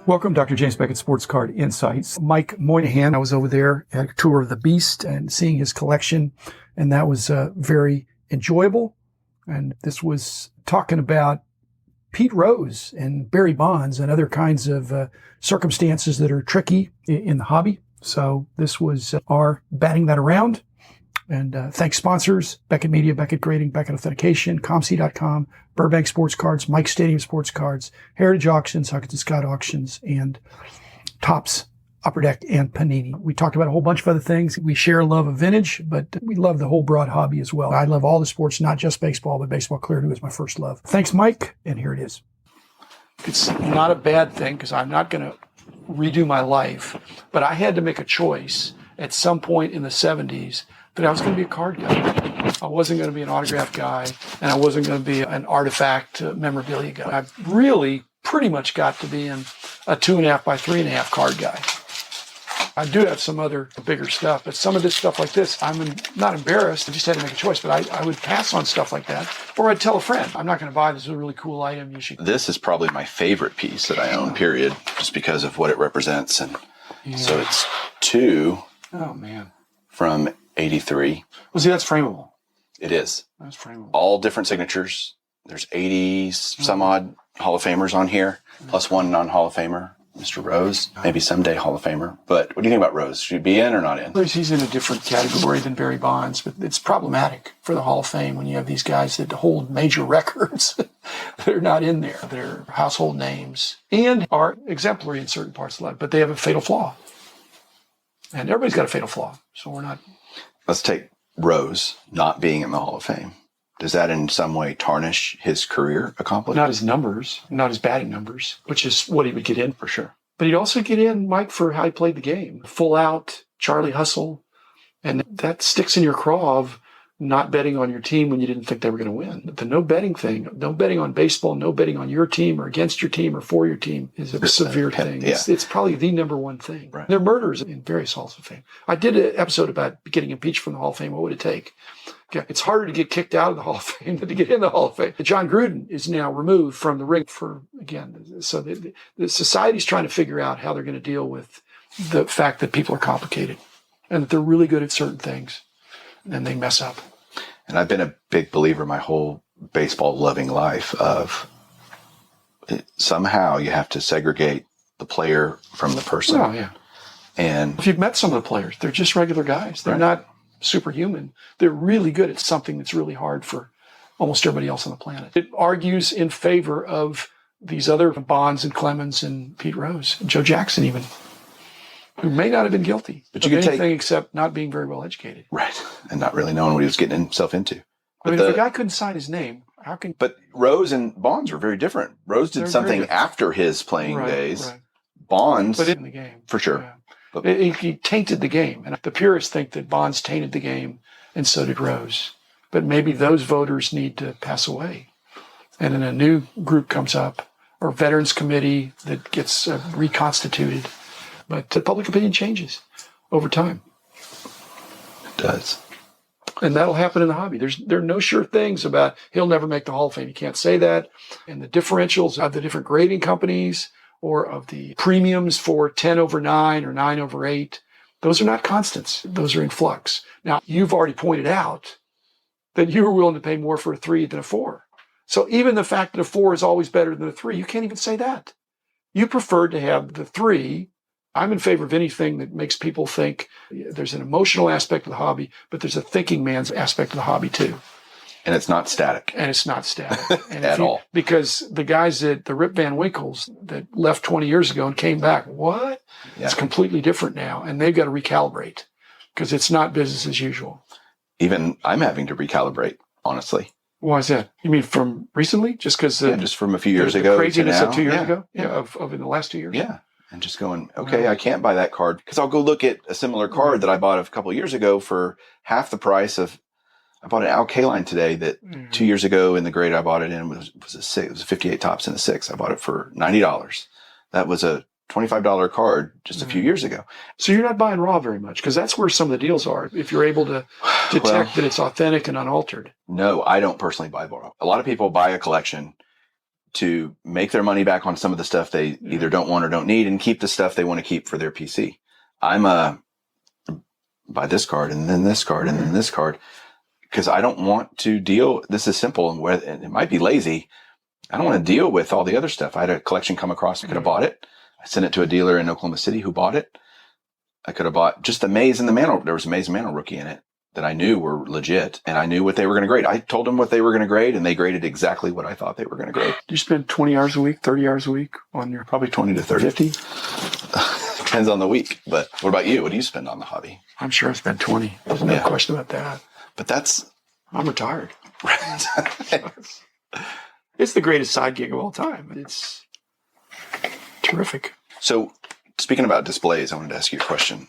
Welcome, Dr. James Beckett, Sports Card Insights. Mike Moynihan, I was over there at a tour of the Beast and seeing his collection, and that was very enjoyable. And this was talking about Pete Rose and Barry Bonds and other kinds of circumstances that are tricky in the hobby. So this was our batting that around. And thanks sponsors, Beckett Media, Beckett Grading, Beckett Authentication, ComC.com, Burbank Sports Cards, Mike Stadium Sports Cards, Heritage Auctions, Huckett Scott Auctions, and Topps, Upper Deck, and Panini. We talked about a whole bunch of other things. We share a love of vintage, but we love the whole broad hobby as well. I love all the sports, not just baseball, but baseball clearly was my first love. Thanks, Mike, and here it is. It's not a bad thing because I'm not going to redo my life, but I had to make a choice at some point in the 70s that I was going to be a card guy. I wasn't going to be an autograph guy, and I wasn't going to be an artifact memorabilia guy. I really pretty much got to be in a 2.5 by 3.5 card guy. I do have some other bigger stuff, but some of this stuff like this, I'm not embarrassed. I just had to make a choice, but I would pass on stuff like that, or I'd tell a friend, I'm not going to buy this. Is a really cool item. You should. This is probably my favorite piece that I own, period, just because of what it represents. And so it's two from 83. Well, see, that's frameable. It is. That's frameable. All different signatures. There's 80 some odd Hall of Famers on here, plus one non-Hall of Famer, Mr. Rose. Maybe someday Hall of Famer. But what do you think about Rose? Should he be in or not in? He's in a different category than Barry Bonds, but it's problematic for the Hall of Fame when you have these guys that hold major records that are not in there. They're household names and are exemplary in certain parts of life, but they have a fatal flaw. And everybody's got a fatal flaw, so we're not. Let's take Rose not being in the Hall of Fame. Does that in some way tarnish his career accomplishment? Not his numbers, not his batting numbers, which is what he would get in for sure. But he'd also get in, Mike, for how he played the game. Full out, Charlie Hustle. And that sticks in your craw of not betting on your team when you didn't think they were going to win. The no betting thing, no betting on baseball, no betting on your team or against your team or for your team is a severe thing. Yeah. It's probably the number one thing. Right. There are murders in various Halls of Fame. I did an episode about getting impeached from the Hall of Fame. What would it take? It's harder to get kicked out of the Hall of Fame than to get in the Hall of Fame. John Gruden is now removed from the ring for, again, so the society's trying to figure out how they're going to deal with the fact that people are complicated and that they're really good at certain things and they mess up. And I've been a big believer my whole baseball loving life of somehow you have to segregate the player from the person. Oh, yeah. And if you've met some of the players, they're just regular guys. They're not superhuman. They're really good at something that's really hard for almost everybody else on the planet. It argues in favor of these other Bonds and Clemens and Pete Rose, and Joe Jackson even, who may not have been guilty of anything except not being very well educated. Right. And not really knowing what he was getting himself into. I mean, if a guy couldn't sign his name, how can... But Rose and Bonds were very different. Rose did something after his playing days. Right. Bonds... But in the game. For sure. Yeah. But he tainted the game. And the purists think that Bonds tainted the game, and so did Rose. But maybe those voters need to pass away. And then a new group comes up, or Veterans Committee that gets reconstituted. But the public opinion changes over time. It does. And that'll happen in the hobby. There are no sure things about he'll never make the Hall of Fame. You can't say that. And the differentials of the different grading companies or of the premiums for 10/9 or 9/8, those are not constants. Those are in flux. Now, you've already pointed out that you were willing to pay more for a 3 than a 4. So even the fact that a 4 is always better than a 3, you can't even say that. You preferred to have the 3. I'm in favor of anything that makes people think. There's an emotional aspect of the hobby, but there's a thinking man's aspect of the hobby too. And it's not static. And it's not static. At all. Because the guys the Rip Van Winkles that left 20 years ago and came back, what? Yeah. It's completely different now. And they've got to recalibrate because it's not business as usual. Even I'm having to recalibrate, honestly. Why is that? You mean from recently? Just because just from a few years ago. The craziness to now. of 2 years ago? Yeah. Of in the last 2 years? Yeah. And just going, okay, I can't buy that card because I'll go look at a similar card that I bought a couple of years ago for half the price of. I bought an Al Kaline today that 2 years ago in the grade I bought it in was a 6. It was a 58 tops and a 6. I bought it for $90. That was a $25 card just a few years ago. So you're not buying raw very much because that's where some of the deals are. If you're able to detect that it's authentic and unaltered. No, I don't personally buy raw. A lot of people buy a collection, to make their money back on some of the stuff they either don't want or don't need and keep the stuff they want to keep for their PC. I'm buy this card and then this card and then this card because I don't want to deal. This is simple and it might be lazy. I don't want to deal with all the other stuff. I had a collection come across. I could have bought it. I sent it to a dealer in Oklahoma City who bought it. I could have bought just the Maze and the Mantle. There was a Maze and Mantle rookie in it that I knew were legit, and I knew what they were going to grade. I told them what they were going to grade, and they graded exactly what I thought they were going to grade. Do you spend 20 hours a week, 30 hours a week on your Probably 20 to 30. 50? Depends on the week. But what about you? What do you spend on the hobby? I'm sure I spent 20. There's no question about that. But that's... I'm retired. It's the greatest side gig of all time. It's terrific. So, speaking about displays, I wanted to ask you a question.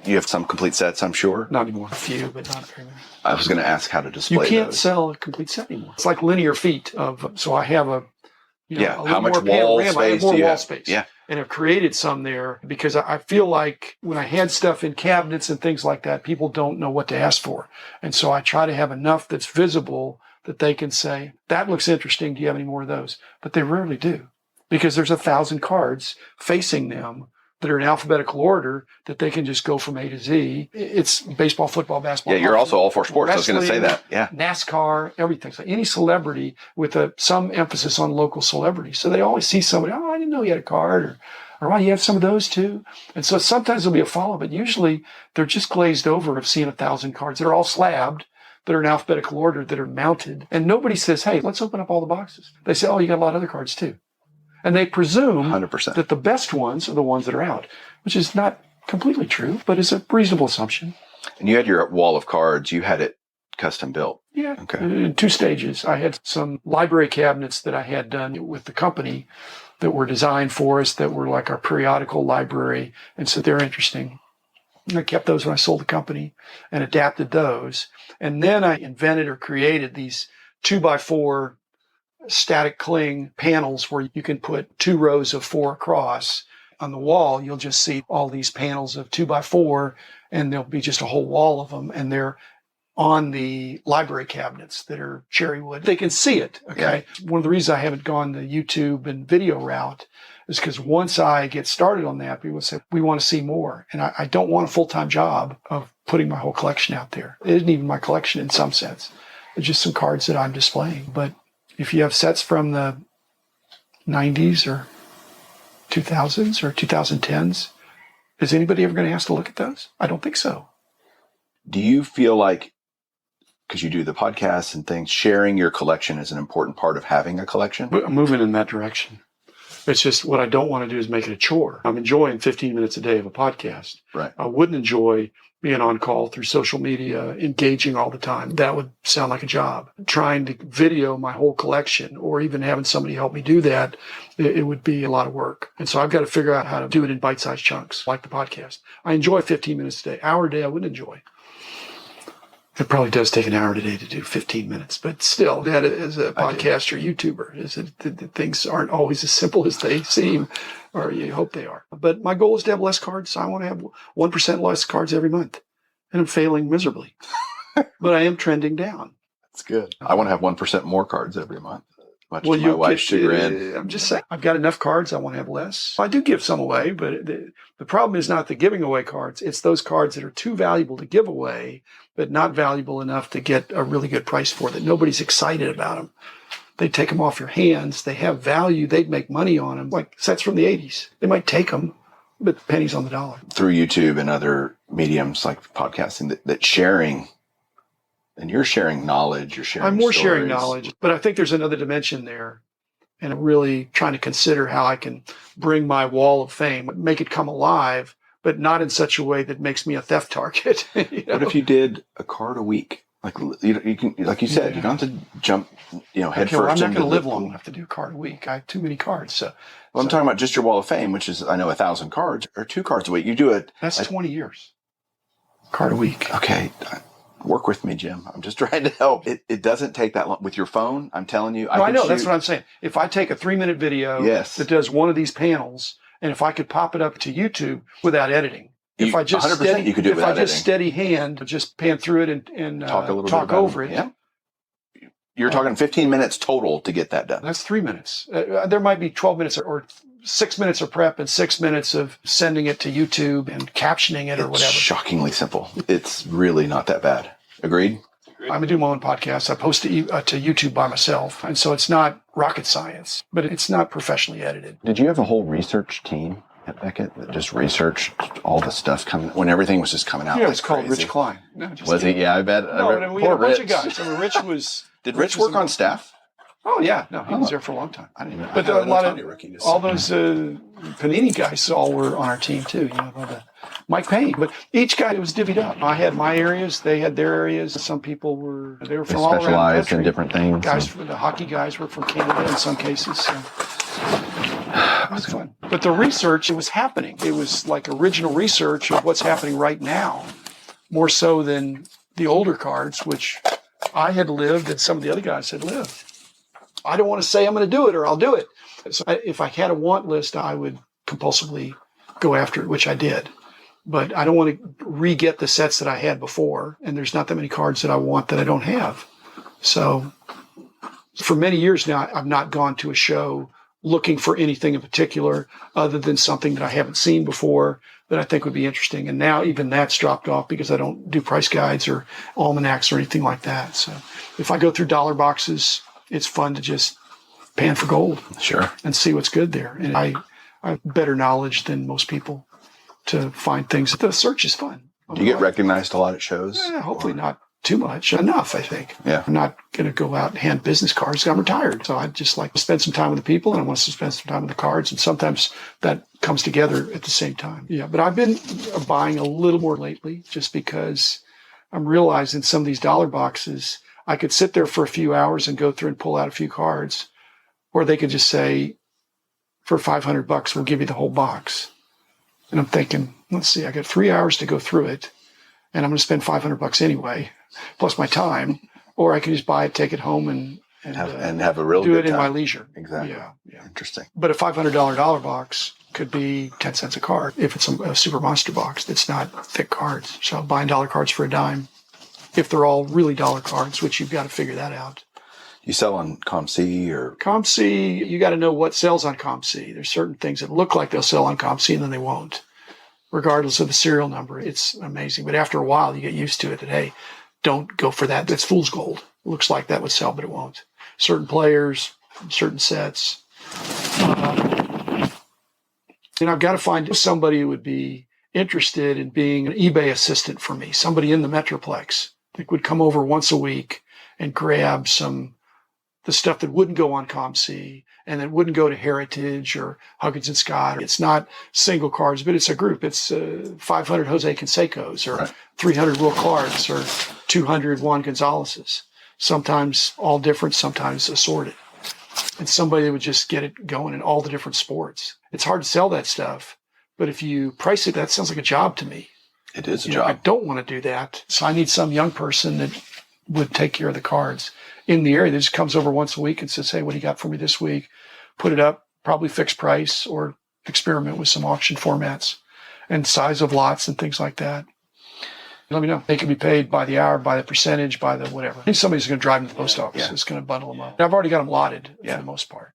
You have some complete sets, I'm sure? Not anymore. A few, but not very many. I was going to ask how to display You can't those. sell a complete set anymore. It's like linear feet of, so I have a how much more wall panorama. I have space more do you wall have? space. Yeah. And I've created some there because I feel like when I had stuff in cabinets and things like that, people don't know what to ask for. And so I try to have enough that's visible that they can say, that looks interesting. Do you have any more of those? But they rarely do because there's 1,000 cards facing them that are in alphabetical order that they can just go from A to Z. It's baseball, football, basketball. Yeah, you're also all for sports. I was going to say that. Yeah. NASCAR, everything. So any celebrity with some emphasis on local celebrity. So they always see somebody, oh, I didn't know you had a card, or why, you have some of those too. And so sometimes there'll be a follow, but usually they're just glazed over of seeing 1,000 cards. They're all slabbed, that are in alphabetical order, that are mounted. And nobody says, hey, let's open up all the boxes. They say, oh, you got a lot of other cards too. And they presume 100%. that the best ones are the ones that are out, which is not completely true, but is a reasonable assumption. And you had your wall of cards. You had it custom built. Yeah. Okay. In 2 stages. I had some library cabinets that I had done with the company that were designed for us, that were like our periodical library. And so they're interesting. And I kept those when I sold the company and adapted those. And then I invented or created these 2x4 static cling panels where you can put 2 rows of 4 across. On the wall, you'll just see all these panels of 2x4, and there'll be just a whole wall of them, and they're on the library cabinets that are cherry wood. They can see it, okay? Yeah. One of the reasons I haven't gone the YouTube and video route is because once I get started on that, people say, we want to see more. And I don't want a full-time job of putting my whole collection out there. It isn't even my collection in some sense. It's just some cards that I'm displaying. But if you have sets from the 90s or 2000s or 2010s, is anybody ever going to ask to look at those? I don't think so. Do you feel like, because you do the podcasts and things, sharing your collection is an important part of having a collection? I'm moving in that direction. It's just what I don't want to do is make it a chore. I'm enjoying 15 minutes a day of a podcast. Right. I wouldn't enjoy being on call through social media, engaging all the time. That would sound like a job. Trying to video my whole collection or even having somebody help me do that, it would be a lot of work. And so I've got to figure out how to do it in bite-sized chunks, like the podcast. I enjoy 15 minutes a day. Hour a day I wouldn't enjoy. It probably does take an hour today to do 15 minutes, but still, that as a podcaster, YouTuber, is that things aren't always as simple as they seem, or you hope they are. But my goal is to have less cards. I want to have 1% less cards every month, and I'm failing miserably. But I am trending down. That's good. I want to have 1% more cards every month. Much to my wife's chagrin. I'm just saying, I've got enough cards. I want to have less. I do give some away, but the problem is not the giving away cards. It's those cards that are too valuable to give away, but not valuable enough to get a really good price for, that nobody's excited about them. They take them off your hands. They have value. They'd make money on them, like sets from the 80s. They might take them, but pennies on the dollar. Through YouTube and other mediums like podcasting, that sharing, and you're sharing knowledge, you're sharing I'm more stories. sharing knowledge, but I think there's another dimension there. And I'm really trying to consider how I can bring my wall of fame, make it come alive, but not in such a way that makes me a theft target. You know? What if you did a card a week? Like you can, like you said, you don't have to jump, head first. Well, I'm not going to live long enough to do a card a week. I have too many cards. So, I'm talking about just your wall of fame, which is, I know, 1,000 cards or 2 cards a week. You do it. That's 20 years. Card a week. Okay. Work with me, Jim. I'm just trying to help. It doesn't take that long. With your phone, I'm telling you. I know. That's what I'm saying. If I take a 3-minute video that does one of these panels, and if I could pop it up to YouTube without editing, if I just 100% you could do it without editing. Steady hand, just pan through it and talk a little talk bit over it, yeah. You're talking 15 minutes total to get that done. That's 3 minutes. There might be 12 minutes or 6 minutes of prep and 6 minutes of sending it to YouTube and captioning it or whatever. It's shockingly simple. It's really not that bad. Agreed? I'm doing my own podcast. I post to YouTube by myself. And so it's not rocket science, but it's not professionally edited. Did you have a whole research team at Beckett that just researched all the stuff coming when everything was just coming out? Yeah, it's called Rich Klein. No, was he? Yeah, I bet. No, we had a bunch of guys. I mean, Rich was... Did Rich work on staff? Oh, yeah. No, he was there for a long time. I didn't know. But a lot of... all those Panini guys all were on our team, too. You know, Mike Payne. But each guy was divvied up. I had my areas. They had their areas. Some people were... They were from all around the specialized country. in different things. Guys, the hockey guys were from Canada in some cases. So. It was fun. But the research, it was happening. It was like original research of what's happening right now, more so than the older cards, which I had lived and some of the other guys had lived. I don't want to say I'm going to do it or I'll do it. So if I had a want list, I would compulsively go after it, which I did. But I don't want to re-get the sets that I had before, and there's not that many cards that I want that I don't have. So for many years now, I've not gone to a show looking for anything in particular other than something that I haven't seen before that I think would be interesting. And now even that's dropped off because I don't do price guides or almanacs or anything like that. So if I go through dollar boxes, it's fun to just pan for gold. Sure. And see what's good there. And I have better knowledge than most people to find things. The search is fun. Do you get recognized a lot at shows? Hopefully not too much. Enough, I think. Yeah. I'm not going to go out and hand business cards. I'm retired. So I just like to spend some time with the people and I want to spend some time with the cards. And sometimes that comes together at the same time. Yeah. But I've been buying a little more lately just because I'm realizing some of these dollar boxes, I could sit there for a few hours and go through and pull out a few cards, or they could just say, for $500, we'll give you the whole box. And I'm thinking, let's see, I got 3 hours to go through it and I'm going to spend $500 anyway, plus my time, or I can just buy it, take it home and have a real do good it in time. my leisure. Exactly. Yeah. Interesting. But a $500 dollar box could be 10 cents a card if it's a super monster box that's not thick cards. So buying dollar cards for a dime, if they're all really dollar cards, which you've got to figure that out. You sell on ComC or? ComC, you got to know what sells on ComC. There's certain things that look like they'll sell on ComC and then they won't, regardless of the serial number. It's amazing. But after a while, you get used to it that, hey, don't go for that. That's fool's gold. It looks like that would sell, but it won't. Certain players, certain sets. And I've got to find somebody who would be interested in being an eBay assistant for me, somebody in the Metroplex that would come over once a week and grab the stuff that wouldn't go on ComC and that wouldn't go to Heritage or Huggins and Scott. It's not single cards, but it's a group. It's 500 Jose Cansecos or 300 Will Clarks or 200 Juan Gonzalez's. Sometimes all different, sometimes assorted. And somebody that would just get it going in all the different sports. It's hard to sell that stuff, but if you price it, that sounds like a job to me. It is a job. I don't want to do that. So I need some young person that would take care of the cards in the area that just comes over once a week and says, hey, what do you got for me this week? Put it up, probably fixed price or experiment with some auction formats and size of lots and things like that. Let me know. They can be paid by the hour, by the percentage, by the whatever. I think somebody's going to drive them to the post office. It's going to bundle them up. I've already got them lotted for the most part.